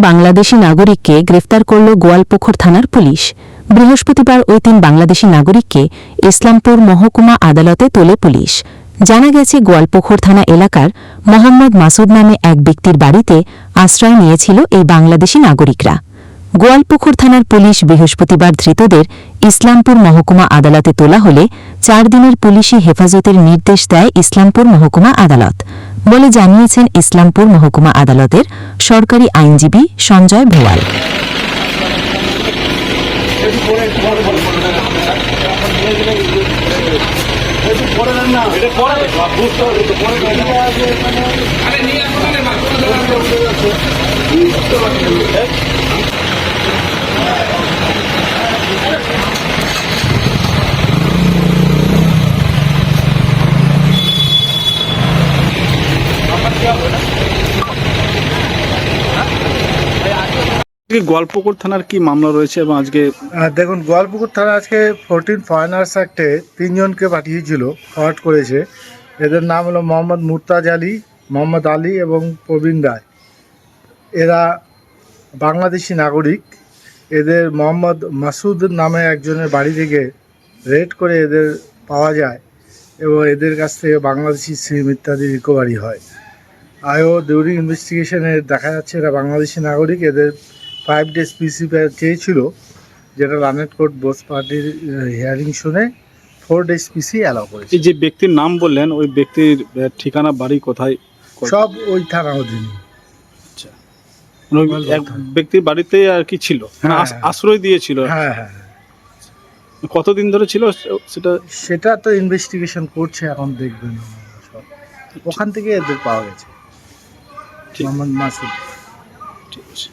বাংলাদেশি নাগরিককে গ্রেফতার করল গোয়ালপুকুর থানার পুলিশ। বৃহস্পতিবার ওই 3 বাংলাদেশি নাগরিককে ইসলামপুর মহকুমা আদালতে তোলে পুলিশ। জানা গেছে, গোয়ালপুকুর থানা এলাকার মোহাম্মদ মাসুদ নামে এক ব্যক্তির বাড়িতে আশ্রয় নিয়েছিল এই বাংলাদেশি নাগরিকরা। গোয়ালপুকুর থানার পুলিশ বৃহস্পতিবার ধৃতদের ইসলামপুর মহকুমা আদালতে তোলা হলে 4 দিনের পুলিশি হেফাজতের নির্দেশ দেয় ইসলামপুর মহকুমা আদালত বলে জানিয়েছেন ইসলামপুর মহকুমা আদালতের সরকারি আইনজীবী সঞ্জয় ভোয়াল। গোয়ালপুকুর থানার কি মামলা রয়েছে এবং আজকে দেখুন, গোয়ালপুকুর থানা আজকে 14 ফরেনার্স অ্যাক্টে 3 জনকে পাঠিয়েছিল, অ্যারেস্ট করেছে। এদের নাম হলো মোহাম্মদ মুর্তাজ আলী, মোহাম্মদ আলী এবং প্রবীণ রায়। এরা বাংলাদেশি নাগরিক। এদের মোহাম্মদ মাসুদ নামে একজনের বাড়ি থেকে রেড করে এদের পাওয়া যায় এবং এদের কাছ থেকে বাংলাদেশি সিম ইত্যাদি রিকভারি হয়। আয়ও ডিউরিং ইনভেস্টিগেশনে দেখা যাচ্ছে এরা বাংলাদেশি নাগরিক। এদের 5 days পিসি চেয়েছিল, যেটা রানেট কোর্ট বোস পার্টির হিয়ারিং শুনে 4 days পিসি অ্যালাউ করেছে। এই যে ব্যক্তির নাম বললেন, ওই ব্যক্তির ঠিকানা বাড়ি কোথায়? সব ওই থানা অধীনে। আচ্ছা, মানে ওই এক ব্যক্তির বাড়িতে আর কি ছিল, মানে হ্যাঁ। আশ্রয় দিয়েছিল। হ্যাঁ হ্যাঁ, কতদিন ধরে ছিল সেটা তো ইনভেস্টিগেশন করছে, এখন দেখবেন সব। ওখান থেকে এদের পাওয়া গেছে, মোহাম্মদ মাসুদ। ঠিক আছে।